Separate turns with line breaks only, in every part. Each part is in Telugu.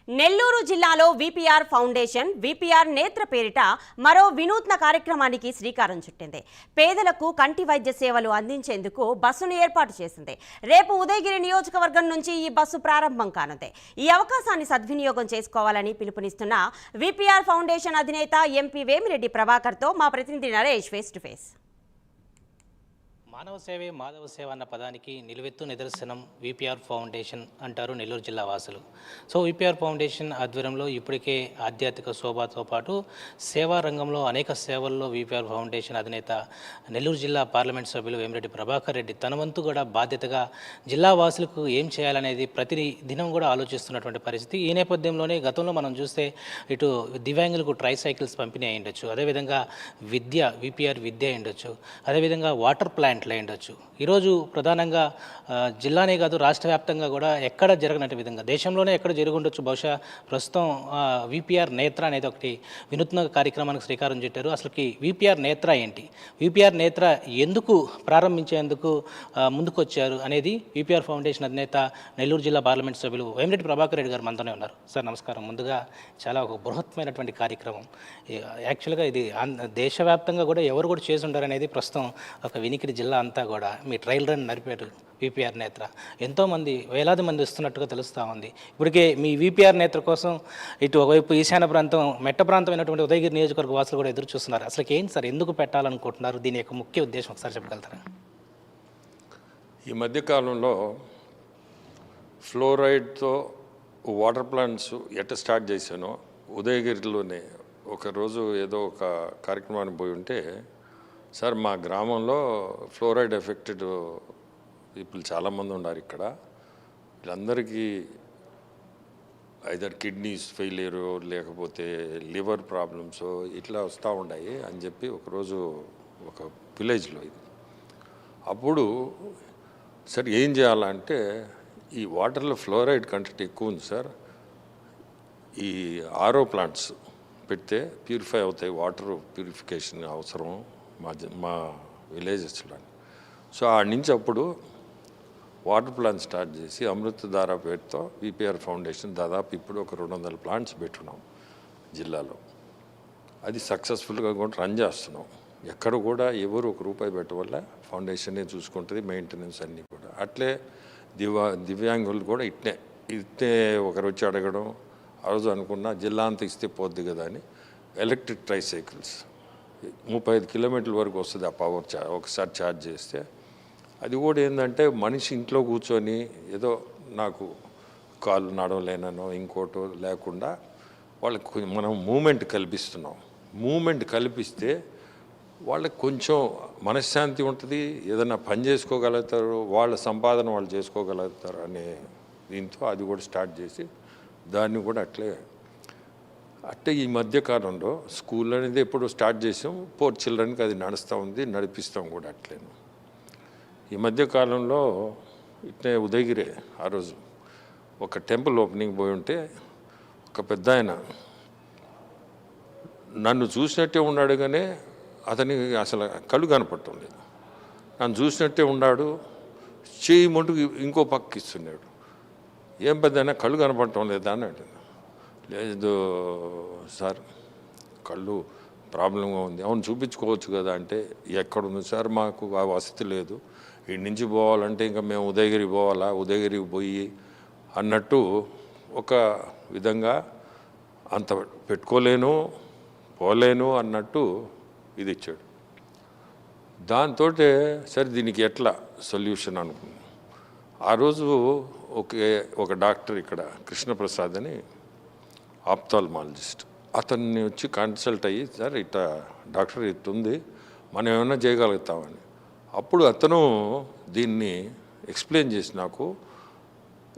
నెల్లూరు జిల్లాలో విపిఆర్ ఫౌండేషన్ విపిఆర్ నేత్ర పేరిట మరో వినూత్న కార్యక్రమానికి శ్రీకారం చుట్టింది. పేదలకు కంటి వైద్య సేవలు అందించేందుకు బస్సును ఏర్పాటు చేసింది. రేపు ఉదయగిరి నియోజకవర్గం నుంచి ఈ బస్సు ప్రారంభం కానుంది. ఈ అవకాశాన్ని సద్వినియోగం చేసుకోవాలని పిలుపునిస్తున్న విపిఆర్ ఫౌండేషన్ అధినేత ఎంపీ వేమిరెడ్డి ప్రభాకర్తో మా ప్రతినిధి నరేష్ ఫేస్ టు ఫేస్.
మానవ సేవే మాధవ సేవ అన్న పదానికి నిలువెత్తు నిదర్శనం విపిఆర్ ఫౌండేషన్ అంటారు నెల్లూరు జిల్లా వాసులు. సో విపిఆర్ ఫౌండేషన్ ఆధ్వర్యంలో ఇప్పటికే ఆధ్యాత్మిక శోభతో పాటు సేవా రంగంలో అనేక సేవల్లో విపిఆర్ ఫౌండేషన్ అధినేత నెల్లూరు జిల్లా పార్లమెంట్ సభ్యులు వేమిరెడ్డి ప్రభాకర్ రెడ్డి తన వంతు కూడా బాధ్యతగా జిల్లా వాసులకు ఏం చేయాలనేది ప్రతి దినం కూడా ఆలోచిస్తున్నటువంటి పరిస్థితి. ఈ నేపథ్యంలోనే గతంలో మనం చూస్తే ఇటు దివ్యాంగులకు ట్రైసైకిల్స్ పంపిణీ అయి ఉండొచ్చు, అదేవిధంగా విపిఆర్ విద్య అయి ఉండొచ్చు, అదేవిధంగా వాటర్ ప్లాంట్ ఉండొచ్చు. ఈరోజు ప్రధానంగా జిల్లానే కాదు రాష్ట్ర వ్యాప్తంగా కూడా ఎక్కడ జరగనట్టు విధంగా దేశంలోనే ఎక్కడ జరుగుండొచ్చు. బహుశా ప్రస్తుతం విపిఆర్ నేత్ర అనేది ఒకటి వినూత్న కార్యక్రమానికి శ్రీకారం చుట్టారు. అసలుకి విపిఆర్ నేత్ర ఏంటి, విపిఆర్ నేత్ర ఎందుకు ప్రారంభించేందుకు ముందుకొచ్చారు అనేది విపిఆర్ ఫౌండేషన్ అధినేత నెల్లూరు జిల్లా పార్లమెంట్ సభ్యులు వేమిరెడ్డి ప్రభాకర్ రెడ్డి గారు మనతోనే ఉన్నారు. సార్ నమస్కారం. ముందుగా చాలా ఒక బృహత్మైనటువంటి కార్యక్రమం. యాక్చువల్గా ఇది దేశవ్యాప్తంగా కూడా ఎవరు కూడా చేసి ఉంటారు అనేది ప్రస్తుతం ఒక వినికిడి జిల్లా అంతా కూడా మీ ట్రయల్ రన్ నడిపారు విపిఆర్ నేత్ర. ఎంతోమంది వేలాది మంది వస్తున్నట్టుగా తెలుస్తూ ఉంది. ఇప్పటికే మీ విపిఆర్ నేత్ర కోసం ఇటు ఒకవైపు ఈశాన్య ప్రాంతం మెట్ట ప్రాంతమైనటువంటి ఉదయగిరి నియోజకవర్గ వాసులు కూడా ఎదురు చూస్తున్నారు. అసలు ఏంటి సార్, ఎందుకు పెట్టాలనుకుంటున్నారు, దీని యొక్క ముఖ్య ఉద్దేశం ఒకసారి చెప్పగలుగుతారా?
ఈ మధ్యకాలంలో ఫ్లోరైడ్తో వాటర్ ప్లాంట్స్ ఎట్లా స్టార్ట్ చేశానో ఉదయగిరిలోనే ఒకరోజు ఏదో ఒక కార్యక్రమానికి పోయి ఉంటే, సార్ మా గ్రామంలో ఫ్లోరైడ్ ఎఫెక్టెడ్ పీపుల్ చాలామంది ఉన్నారు. ఇక్కడ వీళ్ళందరికీ ఐదర్ కిడ్నీస్ ఫెయిలియర్ లేకపోతే లివర్ ప్రాబ్లమ్స్ ఇట్లా వస్తూ ఉన్నాయి అని చెప్పి ఒకరోజు ఒక విలేజ్లో ఇది. అప్పుడు సార్ ఏం చేయాలంటే, ఈ వాటర్లో ఫ్లోరైడ్ కంటెంట్ ఎక్కువ ఉంది సార్, ఈ ఆర్ఓ ప్లాంట్స్ పెడితే ప్యూరిఫై అవుతాయి, వాటర్ ప్యూరిఫికేషన్ అవసరం మా విలేజెస్లో. సో ఆడి నుంచి అప్పుడు వాటర్ ప్లాంట్ స్టార్ట్ చేసి అమృతధార పేరుతో విపిఆర్ ఫౌండేషన్ దాదాపు ఇప్పుడు ఒక 200 ప్లాంట్స్ పెట్టున్నాం జిల్లాలో. అది సక్సెస్ఫుల్గా కూడా రన్ చేస్తున్నాం. ఎక్కడ కూడా ఎవరు ఒక రూపాయి పెట్టవల్ల ఫౌండేషనే చూసుకుంటుంది మెయింటెనెన్స్ అన్నీ కూడా. అట్లే దివ్యాంగులు కూడా ఇట్నే ఒకరు వచ్చి అడగడం, ఆ రోజు అనుకున్నా జిల్లా అంతా ఇస్తే పోద్ది కదా అని ఎలక్ట్రిక్ ట్రైసైకిల్స్ 35 కిలోమీటర్ల వరకు వస్తుంది ఆ పవర్ ఒకసారి ఛార్జ్ చేస్తే. అది కూడా ఏంటంటే మనిషి ఇంట్లో కూర్చొని ఏదో నాకు కాళ్ళు నడవలేనో ఇంకోటో లేకుండా వాళ్ళకి మనం మూమెంట్ కల్పిస్తున్నాం. మూమెంట్ కల్పిస్తే వాళ్ళకి కొంచెం మనశ్శాంతి ఉంటుంది, ఏదైనా పని చేసుకోగలుగుతారు, వాళ్ళ సంపాదన వాళ్ళు చేసుకోగలుగుతారు అనే దీంతో అది కూడా స్టార్ట్ చేసి దాన్ని కూడా అట్టే ఈ మధ్యకాలంలో స్కూల్ అనేది ఎప్పుడు స్టార్ట్ చేసాం, 4 చిల్డ్రన్కి అది నడుస్తూ ఉంది, నడిపిస్తాం కూడా అట్లేను. ఈ మధ్యకాలంలో ఇట్నే ఉదయగిరే ఆ రోజు ఒక టెంపుల్ ఓపెనింగ్ పోయి ఉంటే ఒక పెద్ద ఆయన నన్ను చూసినట్టే ఉన్నాడు, కానీ అతనికి అసలు కళ్ళు కనపడటం లేదు. నన్ను చూసినట్టే ఉన్నాడు, చేయి మటుకు ఇంకో పక్కకి ఇస్తున్నాడు. ఏం పెద్ద అయినా కళ్ళు కనపడటం లేదా అని అంటుంది. లేదు సార్, కళ్ళు ప్రాబ్లంగా ఉంది. అవును చూపించుకోవచ్చు కదా అంటే, ఎక్కడుంది సార్, మాకు ఆ వసతి లేదు, ఇక్కడి నుంచి పోవాలంటే ఇంకా మేము ఉదయగిరి పోవాలా, ఉదయగిరికి పోయి అన్నట్టు ఒక విధంగా అంత పెట్టుకోలేను పోలేను అన్నట్టు ఇది ఇచ్చాడు. దాంతో సరే దీనికి ఎట్లా సొల్యూషన్ అనుకున్నాం. ఆ రోజు ఒక డాక్టర్ ఇక్కడ కృష్ణప్రసాద్ అని ఆప్థాల్మాలజిస్ట్, అతన్ని వచ్చి కన్సల్ట్ అయ్యి, సార్ ఇట్లా డాక్టర్ ఇట్టుంది, మనం ఏమైనా చేయగలుగుతామని. అప్పుడు అతను దీన్ని ఎక్స్ప్లెయిన్ చేసి నాకు,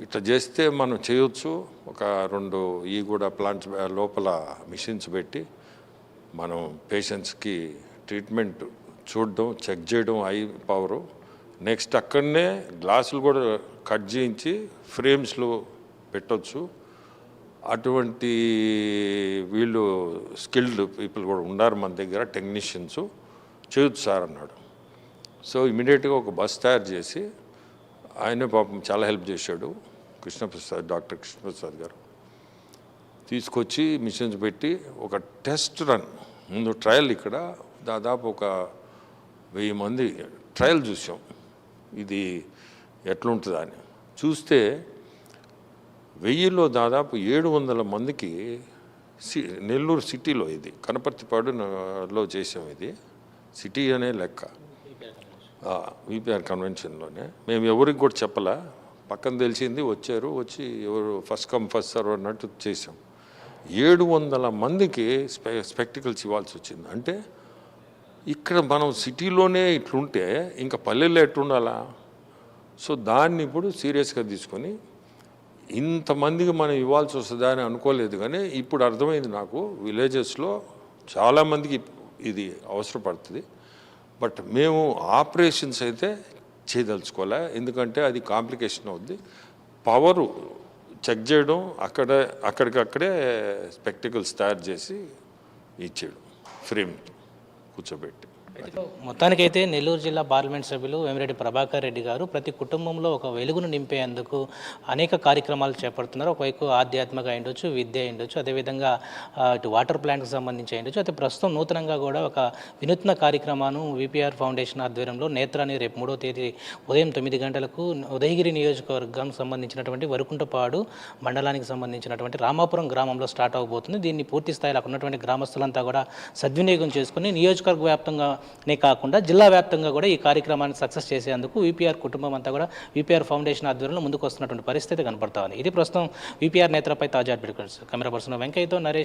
ఇట్లా చేస్తే మనం చేయొచ్చు, ఒక 2 ఈ కూడా ప్లాంట్స్ లోపల మిషన్స్ పెట్టి మనం పేషెంట్స్కి ట్రీట్మెంట్ చూడడం, చెక్ చేయడం, ఐ పవరు, నెక్స్ట్ అక్కడనే గ్లాసులు కూడా కట్ చేయించి ఫ్రేమ్స్లో పెట్టవచ్చు. అటువంటి వీళ్ళు స్కిల్డ్ పీపుల్ కూడా ఉన్నారు మన దగ్గర, టెక్నీషియన్స్, చేయొచ్చు సార్ అన్నాడు. సో ఇమీడియట్గా ఒక బస్ తయారు చేసి ఆయనే పాపం చాలా హెల్ప్ చేశాడు డాక్టర్ కృష్ణప్రసాద్ గారు. తీసుకొచ్చి మిషన్స్ పెట్టి ఒక టెస్ట్ రన్ ముందు ట్రయల్ ఇక్కడ దాదాపు ఒక 1000 మంది ట్రయల్ చూసాం ఇది ఎట్లుంటుందా అని. చూస్తే 1000లో దాదాపు 700 మందికి నెల్లూరు సిటీలో, ఇది కనపర్తిపాడులో చేసాం. ఇది సిటీ అనే లెక్క, విపిఆర్ కన్వెన్షన్లోనే. మేము ఎవరికి కూడా చెప్పలా, పక్కన తెలిసింది, వచ్చారు, వచ్చి ఎవరు ఫస్ట్ కమ్ ఫస్ట్ సర్వ్ అన్నట్టు చేసాం. 700 మందికి స్పెక్టికల్స్ ఇవ్వాల్సి వచ్చింది. అంటే ఇక్కడ మనం సిటీలోనే ఇట్లుంటే ఇంకా పల్లెల్లో ఎట్లుండాలా? సో దాన్ని ఇప్పుడు సీరియస్గా తీసుకొని ఇంతమందికి మనం ఇవ్వాల్సి వస్తుందా అని అనుకోలేదు. కానీ ఇప్పుడు అర్థమైంది నాకు, విలేజెస్లో చాలామందికి ఇది అవసరపడుతుంది. బట్ మేము ఆపరేషన్స్ అయితే చేయదలుచుకోలే, ఎందుకంటే అది కాంప్లికేషన్ అవుద్ది. పవరు చెక్ చేయడం, అక్కడికక్కడే స్పెక్టికల్స్ తయారు చేసి ఇచ్చేయడం, ఫ్రేమ్ కూర్చోబెట్టి.
మొత్తానికైతే నెల్లూరు జిల్లా పార్లమెంట్ సభ్యులు వేమిరెడ్డి ప్రభాకర్ రెడ్డి గారు ప్రతి కుటుంబంలో ఒక వెలుగును నింపేందుకు అనేక కార్యక్రమాలు చేపడుతున్నారు. ఒకవైపు ఆధ్యాత్మిక అయ్యుండొచ్చు, విద్య అయ్యుండొచ్చు, అదేవిధంగా ఇటు వాటర్ ప్లాంట్కి సంబంధించి అయ్యుండొచ్చు. అయితే ప్రస్తుతం నూతనంగా కూడా ఒక వినూత్న కార్యక్రమాన్ని విపిఆర్ ఫౌండేషన్ ఆధ్వర్యంలో నేత్రాన్ని రేపు 3వ తేదీ ఉదయం 9 గంటలకు ఉదయగిరి నియోజకవర్గానికి సంబంధించినటువంటి వరకుంటపాడు మండలానికి సంబంధించినటువంటి రామాపురం గ్రామంలో స్టార్ట్ అవబోతుంది. దీన్ని పూర్తి స్థాయిలో అక్కడ ఉన్నటువంటి గ్రామస్తులంతా కూడా సద్వినియోగం చేసుకుని నియోజకవర్గ వ్యాప్తంగానే కాకుండా జిల్లా వ్యాప్తంగా కూడా ఈ కార్యక్రమాన్ని సక్సెస్ చేసేందుకు విపిఆర్ కుటుంబం అంతా కూడా విపిఆర్ ఫౌండేషన్ ఆధ్వర్యంలో ముందుకు వస్తున్నటువంటి పరిస్థితి కనపడతా ఉంది. ఇది ప్రస్తుతం విపిఆర్ నేత్రపై తాజా అప్డేట్స్. కెమెరా పర్సన్ వెంకయ్యతో నరేష్.